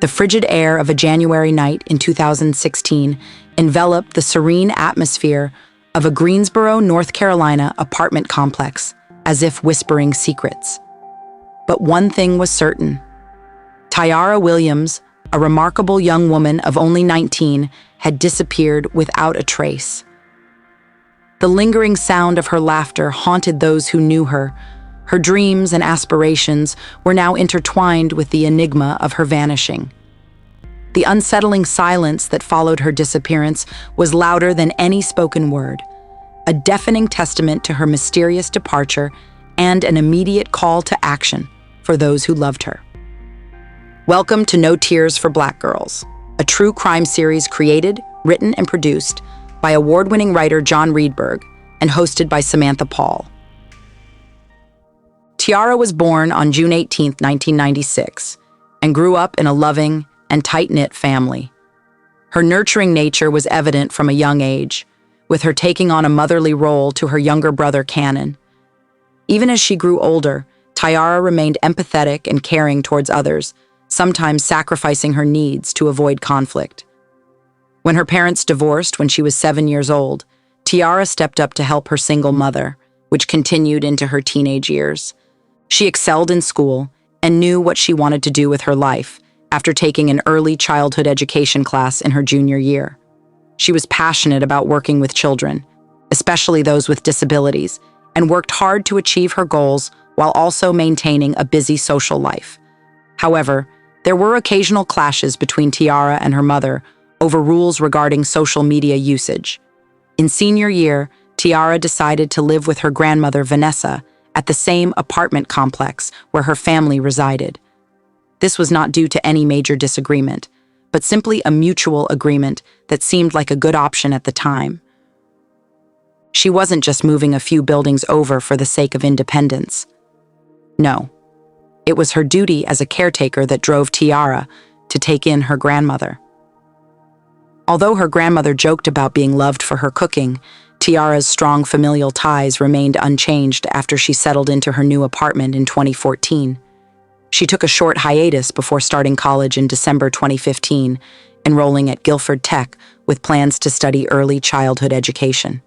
The frigid air of a January night in 2016 enveloped the serene atmosphere of a Greensboro, North Carolina apartment complex, as if whispering secrets. But one thing was certain. Tyarra Williams, a remarkable young woman of only 19, had disappeared without a trace. The lingering sound of her laughter haunted those who knew her. Her dreams and aspirations were now intertwined with the enigma of her vanishing. The unsettling silence that followed her disappearance was louder than any spoken word, a deafening testament to her mysterious departure and an immediate call to action for those who loved her. Welcome to No Tears for Black Girls, a true crime series created, written, and produced by award-winning writer John Reedberg and hosted by Samantha Paul. Tyarra was born on June 18, 1996, and grew up in a loving and tight-knit family. Her nurturing nature was evident from a young age, with her taking on a motherly role to her younger brother Cannon. Even as she grew older, Tyarra remained empathetic and caring towards others, sometimes sacrificing her needs to avoid conflict. When her parents divorced when she was 7 years old, Tyarra stepped up to help her single mother, which continued into her teenage years. She excelled in school and knew what she wanted to do with her life after taking an early childhood education class in her junior year. She was passionate about working with children, especially those with disabilities, and worked hard to achieve her goals while also maintaining a busy social life. However, there were occasional clashes between Tyarra and her mother over rules regarding social media usage. In senior year, Tyarra decided to live with her grandmother Vanessa at the same apartment complex where her family resided. This was not due to any major disagreement, but simply a mutual agreement that seemed like a good option at the time. She wasn't just moving a few buildings over for the sake of independence. No, it was her duty as a caretaker that drove Tyarra to take in her grandmother. Although her grandmother joked about being loved for her cooking, Tyarra's strong familial ties remained unchanged after she settled into her new apartment in 2014. She took a short hiatus before starting college in December 2015, enrolling at Guilford Tech with plans to study early childhood education.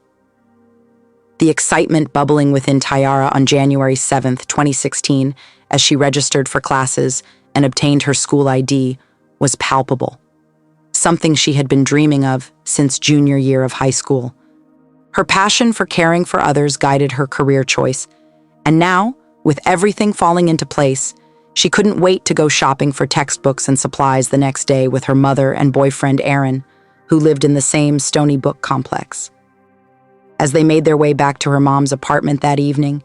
The excitement bubbling within Tyarra on January 7, 2016, as she registered for classes and obtained her school ID, was palpable, something she had been dreaming of since junior year of high school. Her passion for caring for others guided her career choice, and now, with everything falling into place, she couldn't wait to go shopping for textbooks and supplies the next day with her mother and boyfriend Aaron, who lived in the same Stony Brook complex. As they made their way back to her mom's apartment that evening,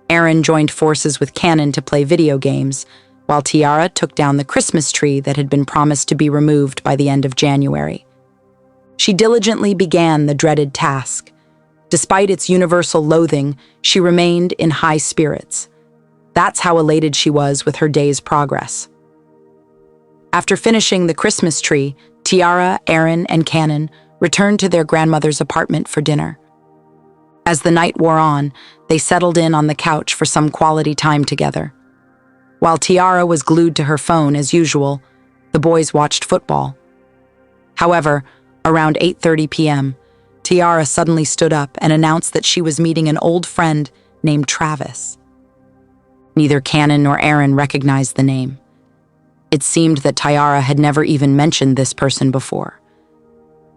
Aaron joined forces with Cannon to play video games, while Tyarra took down the Christmas tree that had been promised to be removed by the end of January. She diligently began the dreaded task. Despite its universal loathing, she remained in high spirits. That's how elated she was with her day's progress. After finishing the Christmas tree, Tyarra, Aaron, and Cannon returned to their grandmother's apartment for dinner. As the night wore on, they settled in on the couch for some quality time together. While Tyarra was glued to her phone as usual, the boys watched football. However, around 8:30 p.m., Tyarra suddenly stood up and announced that she was meeting an old friend named Travis. Neither Cannon nor Aaron recognized the name. It seemed that Tyarra had never even mentioned this person before.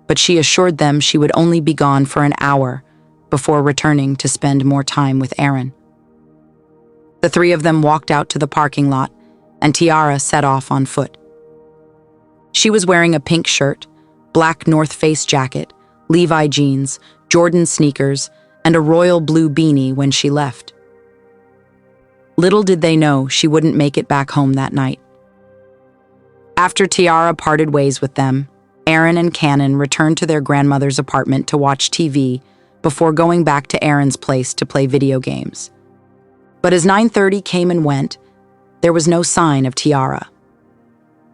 But she assured them she would only be gone for an hour before returning to spend more time with Aaron. The three of them walked out to the parking lot, and Tyarra set off on foot. She was wearing a pink shirt, black North Face jacket, Levi jeans, Jordan sneakers, and a royal blue beanie when she left. Little did they know she wouldn't make it back home that night. After Tyarra parted ways with them, Aaron and Cannon returned to their grandmother's apartment to watch TV before going back to Aaron's place to play video games. But as 9:30 came and went, there was no sign of Tyarra.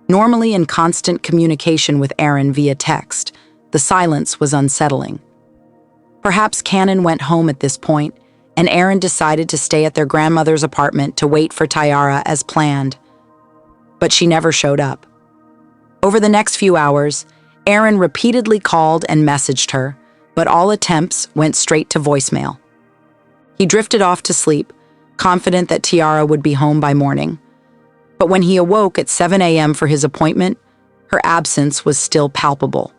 Normally in constant communication with Aaron via text, the silence was unsettling. Perhaps Cannon went home at this point, and Aaron decided to stay at their grandmother's apartment to wait for Tyarra as planned. But she never showed up. Over the next few hours, Aaron repeatedly called and messaged her, but all attempts went straight to voicemail. He drifted off to sleep, confident that Tyarra would be home by morning. But when he awoke at 7 a.m. for his appointment, her absence was still palpable.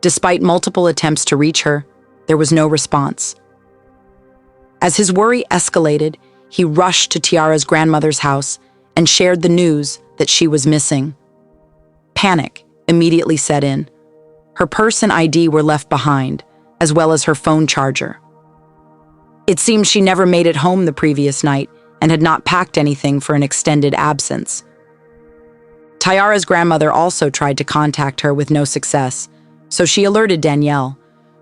Despite multiple attempts to reach her, there was no response. As his worry escalated, he rushed to Tyarra's grandmother's house and shared the news that she was missing. Panic immediately set in. Her purse and ID were left behind, as well as her phone charger. It seemed she never made it home the previous night and had not packed anything for an extended absence. Tyarra's grandmother also tried to contact her with no success, so she alerted Danielle,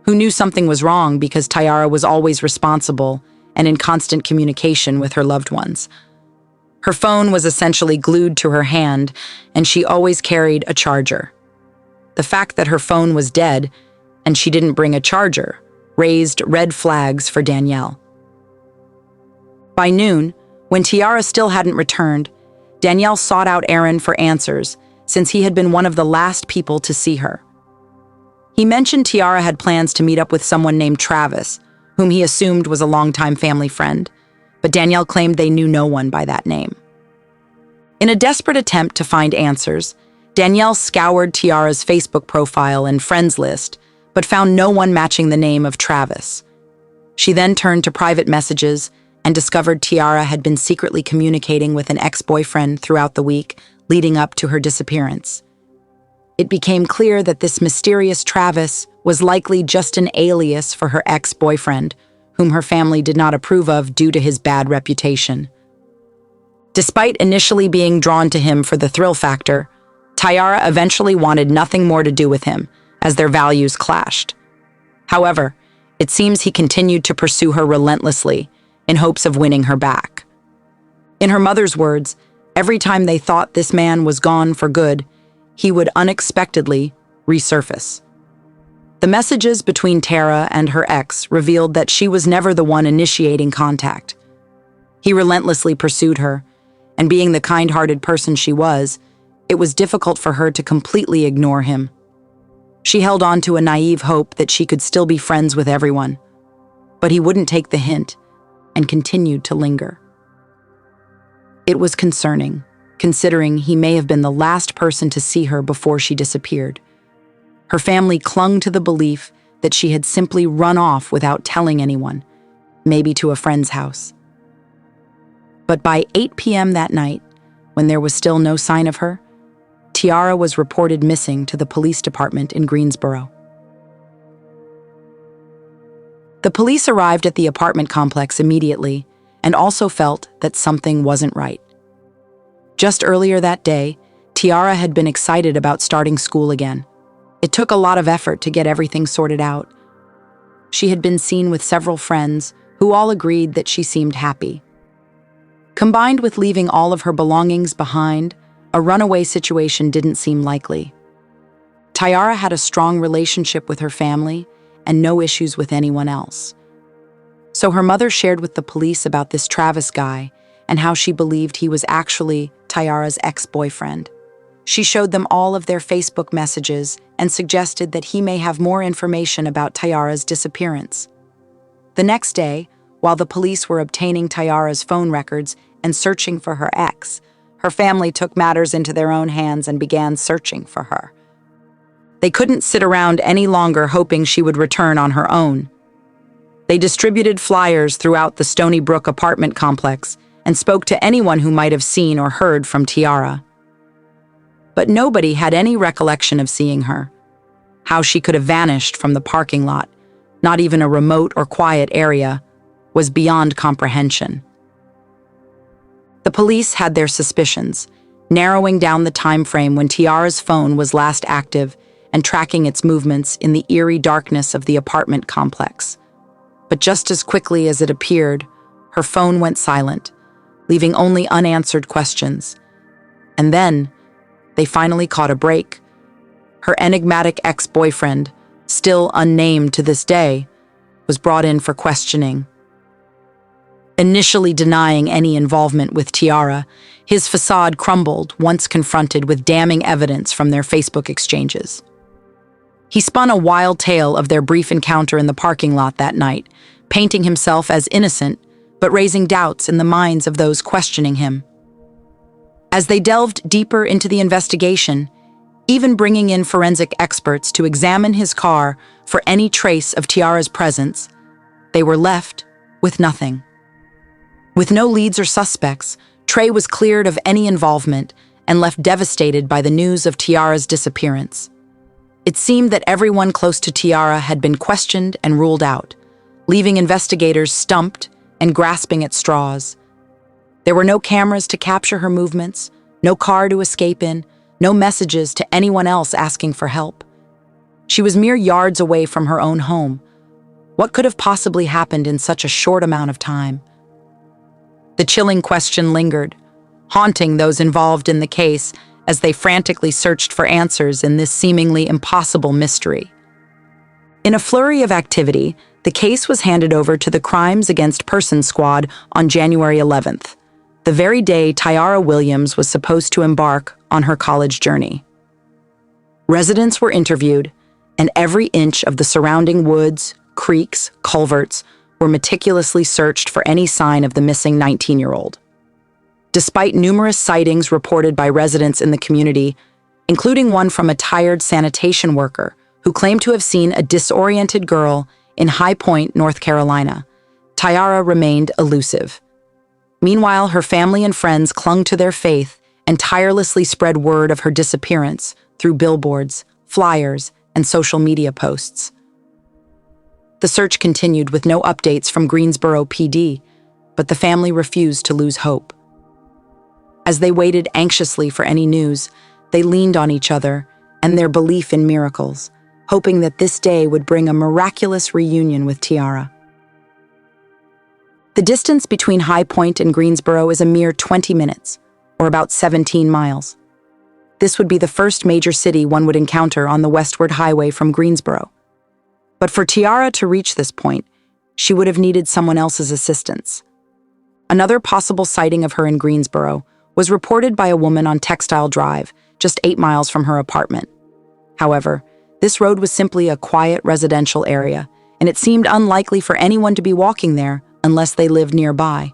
who knew something was wrong because Tyarra was always responsible and in constant communication with her loved ones. Her phone was essentially glued to her hand, and she always carried a charger. The fact that her phone was dead and she didn't bring a charger raised red flags for Danielle. By noon, when Tyarra still hadn't returned, Danielle sought out Aaron for answers since he had been one of the last people to see her. He mentioned Tyarra had plans to meet up with someone named Travis, whom he assumed was a longtime family friend, but Danielle claimed they knew no one by that name. In a desperate attempt to find answers, Danielle scoured Tyarra's Facebook profile and friends list, but found no one matching the name of Travis. She then turned to private messages and discovered Tyarra had been secretly communicating with an ex-boyfriend throughout the week leading up to her disappearance. It became clear that this mysterious Travis was likely just an alias for her ex-boyfriend, whom her family did not approve of due to his bad reputation. Despite initially being drawn to him for the thrill factor, Tyarra eventually wanted nothing more to do with him, as their values clashed. However, it seems he continued to pursue her relentlessly, in hopes of winning her back. In her mother's words, every time they thought this man was gone for good, he would unexpectedly resurface. The messages between Tyarra and her ex revealed that she was never the one initiating contact. He relentlessly pursued her, and being the kind-hearted person she was, it was difficult for her to completely ignore him. She held on to a naive hope that she could still be friends with everyone, but he wouldn't take the hint and continued to linger. It was concerning, considering he may have been the last person to see her before she disappeared. Her family clung to the belief that she had simply run off without telling anyone, maybe to a friend's house. But by 8 p.m. that night, when there was still no sign of her, Tyarra was reported missing to the police department in Greensboro. The police arrived at the apartment complex immediately and also felt that something wasn't right. Just earlier that day, Tyarra had been excited about starting school again. It took a lot of effort to get everything sorted out. She had been seen with several friends who all agreed that she seemed happy. Combined with leaving all of her belongings behind, a runaway situation didn't seem likely. Tyarra had a strong relationship with her family and no issues with anyone else. So her mother shared with the police about this Travis guy and how she believed he was actually Tyarra's ex-boyfriend. She showed them all of their Facebook messages and suggested that he may have more information about Tyarra's disappearance. The next day, while the police were obtaining Tyarra's phone records and searching for her ex, her family took matters into their own hands and began searching for her. They couldn't sit around any longer hoping she would return on her own. They distributed flyers throughout the Stony Brook apartment complex and spoke to anyone who might have seen or heard from Tyarra. But nobody had any recollection of seeing her. How she could have vanished from the parking lot, not even a remote or quiet area, was beyond comprehension. The police had their suspicions, narrowing down the time frame when Tyarra's phone was last active and tracking its movements in the eerie darkness of the apartment complex. But just as quickly as it appeared, her phone went silent, leaving only unanswered questions. And then, they finally caught a break. Her enigmatic ex-boyfriend, still unnamed to this day, was brought in for questioning. Initially denying any involvement with Tyarra, his facade crumbled once confronted with damning evidence from their Facebook exchanges. He spun a wild tale of their brief encounter in the parking lot that night, painting himself as innocent, but raising doubts in the minds of those questioning him. As they delved deeper into the investigation, even bringing in forensic experts to examine his car for any trace of Tyarra's presence, they were left with nothing. With no leads or suspects, Trey was cleared of any involvement and left devastated by the news of Tyarra's disappearance. It seemed that everyone close to Tyarra had been questioned and ruled out, leaving investigators stumped and grasping at straws. There were no cameras to capture her movements, no car to escape in, no messages to anyone else asking for help. She was mere yards away from her own home. What could have possibly happened in such a short amount of time? The chilling question lingered, haunting those involved in the case as they frantically searched for answers in this seemingly impossible mystery. In a flurry of activity, the case was handed over to the Crimes Against Persons Squad on January 11th, the very day Tyarra Williams was supposed to embark on her college journey. Residents were interviewed, and every inch of the surrounding woods, creeks, culverts were meticulously searched for any sign of the missing 19-year-old. Despite numerous sightings reported by residents in the community, including one from a tired sanitation worker who claimed to have seen a disoriented girl in High Point, North Carolina, Tyarra remained elusive. Meanwhile, her family and friends clung to their faith and tirelessly spread word of her disappearance through billboards, flyers, and social media posts. The search continued with no updates from Greensboro PD, but the family refused to lose hope. As they waited anxiously for any news, they leaned on each other and their belief in miracles, hoping that this day would bring a miraculous reunion with Tyarra. The distance between High Point and Greensboro is a mere 20 minutes, or about 17 miles. This would be the first major city one would encounter on the westward highway from Greensboro. But for Tyarra to reach this point, she would have needed someone else's assistance. Another possible sighting of her in Greensboro was reported by a woman on Textile Drive, just 8 miles from her apartment. However, this road was simply a quiet residential area, and it seemed unlikely for anyone to be walking there unless they lived nearby.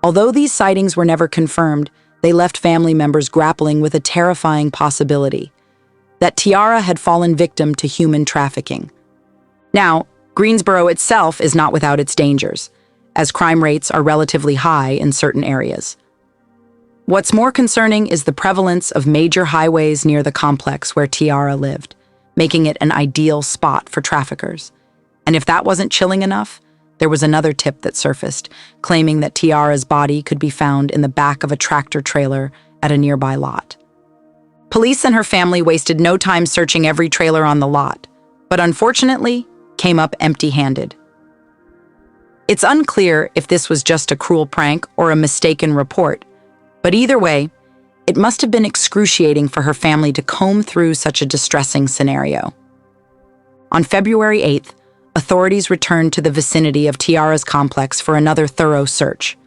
Although these sightings were never confirmed, they left family members grappling with a terrifying possibility: that Tyarra had fallen victim to human trafficking. Now, Greensboro itself is not without its dangers, as crime rates are relatively high in certain areas. What's more concerning is the prevalence of major highways near the complex where Tyarra lived, making it an ideal spot for traffickers. And if that wasn't chilling enough, there was another tip that surfaced, claiming that Tyarra's body could be found in the back of a tractor trailer at a nearby lot. Police and her family wasted no time searching every trailer on the lot, but unfortunately, came up empty-handed. It's unclear if this was just a cruel prank or a mistaken report, but either way, it must have been excruciating for her family to comb through such a distressing scenario. On February 8th, authorities returned to the vicinity of Tyarra's complex for another thorough search.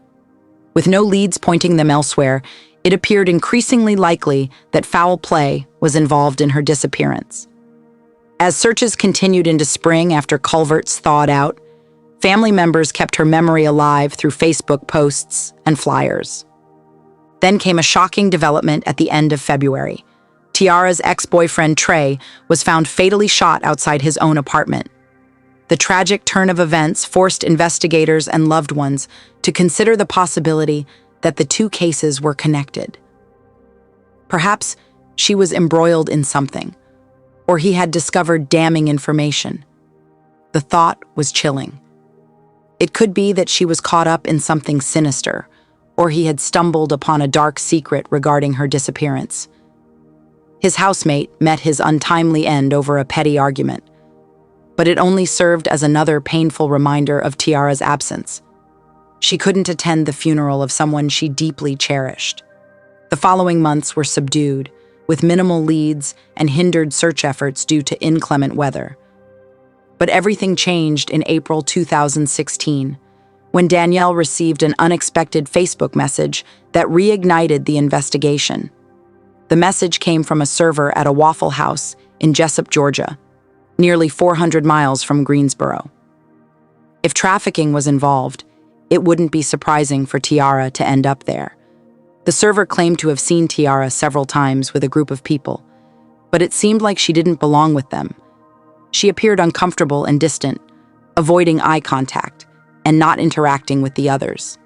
With no leads pointing them elsewhere, it appeared increasingly likely that foul play was involved in her disappearance. As searches continued into spring after culverts thawed out, family members kept her memory alive through Facebook posts and flyers. Then came a shocking development at the end of February. Tyarra's ex-boyfriend, Trey, was found fatally shot outside his own apartment. The tragic turn of events forced investigators and loved ones to consider the possibility that the two cases were connected. Perhaps she was embroiled in something, or he had discovered damning information. The thought was chilling. It could be that she was caught up in something sinister, or he had stumbled upon a dark secret regarding her disappearance. His housemate met his untimely end over a petty argument, but it only served as another painful reminder of Tyarra's absence. She couldn't attend the funeral of someone she deeply cherished. The following months were subdued, with minimal leads and hindered search efforts due to inclement weather. But everything changed in April 2016, when Danielle received an unexpected Facebook message that reignited the investigation. The message came from a server at a Waffle House in Jessup, Georgia, nearly 400 miles from Greensboro. If trafficking was involved, it wouldn't be surprising for Tyarra to end up there. The server claimed to have seen Tyarra several times with a group of people, but it seemed like she didn't belong with them. She appeared uncomfortable and distant, avoiding eye contact and not interacting with the others.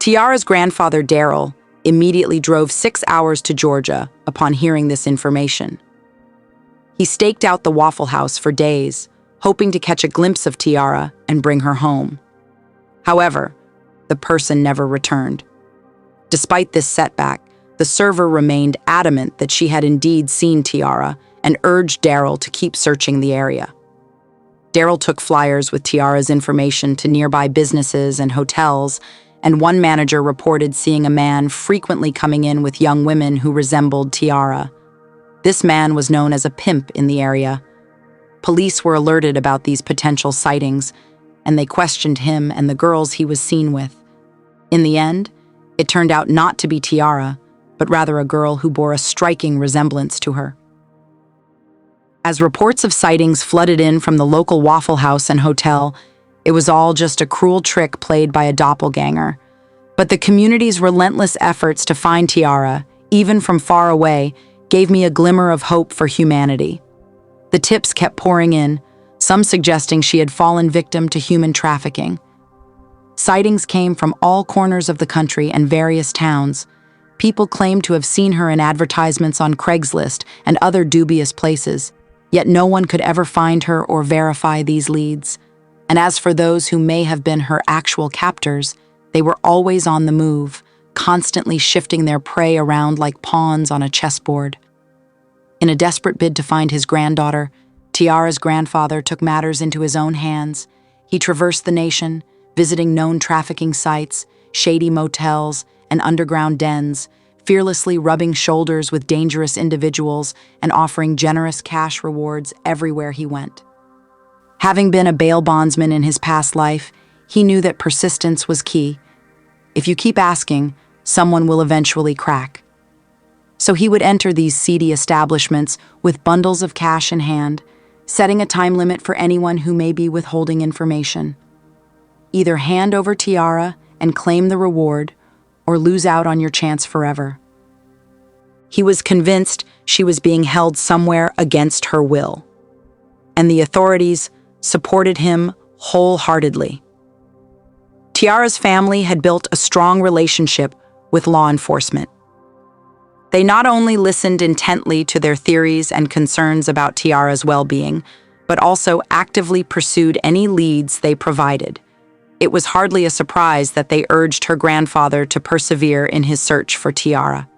Tyarra's grandfather, Daryl, immediately drove 6 hours to Georgia upon hearing this information. He staked out the Waffle House for days, hoping to catch a glimpse of Tyarra and bring her home. However, the person never returned. Despite this setback, the server remained adamant that she had indeed seen Tyarra and urged Daryl to keep searching the area. Daryl took flyers with Tyarra's information to nearby businesses and hotels, and one manager reported seeing a man frequently coming in with young women who resembled Tyarra. This man was known as a pimp in the area. Police were alerted about these potential sightings, and they questioned him and the girls he was seen with. In the end, it turned out not to be Tyarra, but rather a girl who bore a striking resemblance to her. As reports of sightings flooded in from the local Waffle House and hotel, it was all just a cruel trick played by a doppelganger. But the community's relentless efforts to find Tyarra, even from far away, gave me a glimmer of hope for humanity. The tips kept pouring in, some suggesting she had fallen victim to human trafficking. Sightings came from all corners of the country and various towns. People claimed to have seen her in advertisements on Craigslist and other dubious places, yet no one could ever find her or verify these leads. And as for those who may have been her actual captors, they were always on the move, constantly shifting their prey around like pawns on a chessboard. In a desperate bid to find his granddaughter, Tyarra's grandfather took matters into his own hands. He traversed the nation, visiting known trafficking sites, shady motels, and underground dens, fearlessly rubbing shoulders with dangerous individuals and offering generous cash rewards everywhere he went. Having been a bail bondsman in his past life, he knew that persistence was key. If you keep asking, someone will eventually crack. So he would enter these seedy establishments with bundles of cash in hand, setting a time limit for anyone who may be withholding information. Either hand over Tyarra and claim the reward, or lose out on your chance forever. He was convinced she was being held somewhere against her will, and the authorities supported him wholeheartedly. Tyarra's family had built a strong relationship with law enforcement. They not only listened intently to their theories and concerns about Tyarra's well-being, but also actively pursued any leads they provided. It was hardly a surprise that they urged her grandfather to persevere in his search for Tyarra.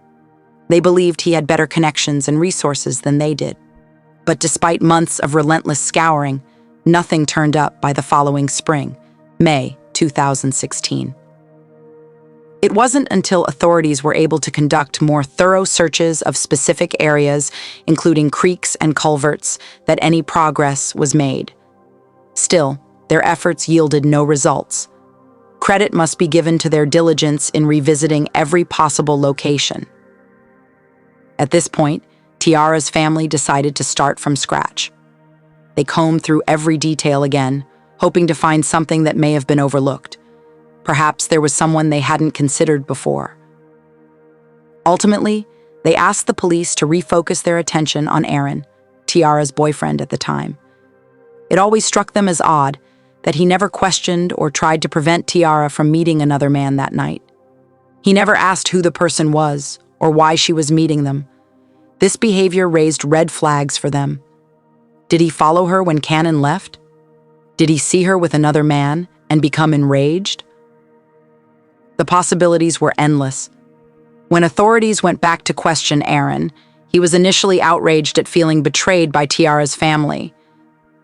They believed he had better connections and resources than they did. But despite months of relentless scouring, nothing turned up by the following spring, May 2016. It wasn't until authorities were able to conduct more thorough searches of specific areas, including creeks and culverts, that any progress was made. Still, their efforts yielded no results. Credit must be given to their diligence in revisiting every possible location. At this point, Tyarra's family decided to start from scratch. They combed through every detail again, hoping to find something that may have been overlooked. Perhaps there was someone they hadn't considered before. Ultimately, they asked the police to refocus their attention on Aaron, Tyarra's boyfriend at the time. It always struck them as odd that he never questioned or tried to prevent Tyarra from meeting another man that night. He never asked who the person was or why she was meeting them. This behavior raised red flags for them. Did he follow her when Cannon left? Did he see her with another man and become enraged? The possibilities were endless. When authorities went back to question Aaron, he was initially outraged at feeling betrayed by Tyarra's family.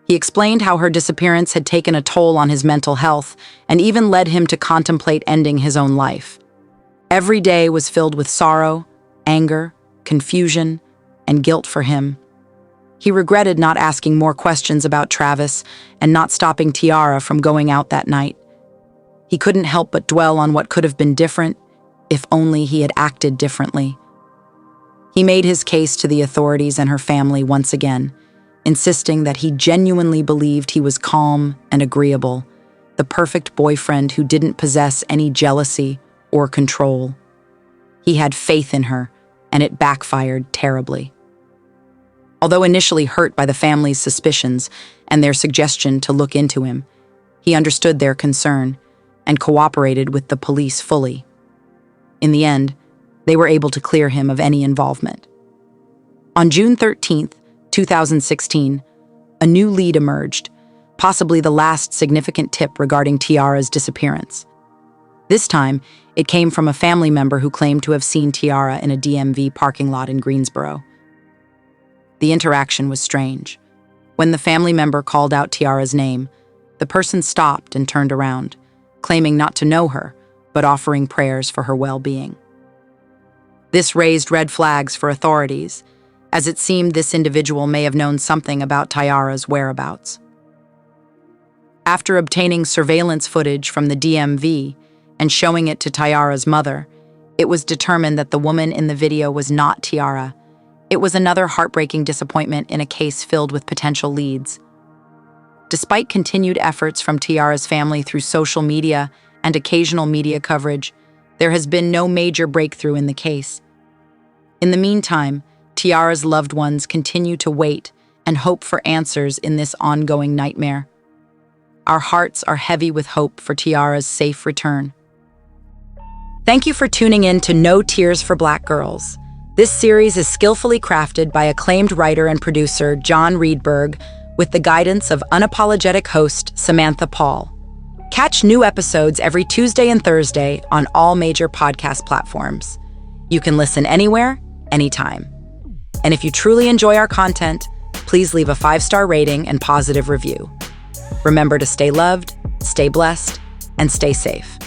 He explained how her disappearance had taken a toll on his mental health and even led him to contemplate ending his own life. Every day was filled with sorrow, anger, confusion, and guilt for him. He regretted not asking more questions about Travis and not stopping Tyarra from going out that night. He couldn't help but dwell on what could have been different if only he had acted differently. He made his case to the authorities and her family once again, insisting that he genuinely believed he was calm and agreeable, the perfect boyfriend who didn't possess any jealousy or control. He had faith in her, and it backfired terribly. Although initially hurt by the family's suspicions and their suggestion to look into him, he understood their concern and cooperated with the police fully. In the end, they were able to clear him of any involvement. On June 13, 2016, a new lead emerged, possibly the last significant tip regarding Tyarra's disappearance. This time, it came from a family member who claimed to have seen Tyarra in a DMV parking lot in Greensboro. The interaction was strange. When the family member called out Tyarra's name, the person stopped and turned around, claiming not to know her, but offering prayers for her well-being. This raised red flags for authorities, as it seemed this individual may have known something about Tyarra's whereabouts. After obtaining surveillance footage from the DMV and showing it to Tyarra's mother, it was determined that the woman in the video was not Tyarra. It was another heartbreaking disappointment in a case filled with potential leads. Despite continued efforts from Tyarra's family through social media and occasional media coverage, there has been no major breakthrough in the case. In the meantime, Tyarra's loved ones continue to wait and hope for answers in this ongoing nightmare. Our hearts are heavy with hope for Tyarra's safe return. Thank you for tuning in to No Tears for Black Girls. This series is skillfully crafted by acclaimed writer and producer John Reedberg with the guidance of unapologetic host Samantha Paul. Catch new episodes every Tuesday and Thursday on all major podcast platforms. You can listen anywhere, anytime. And if you truly enjoy our content, please leave a 5-star rating and positive review. Remember to stay loved, stay blessed, and stay safe.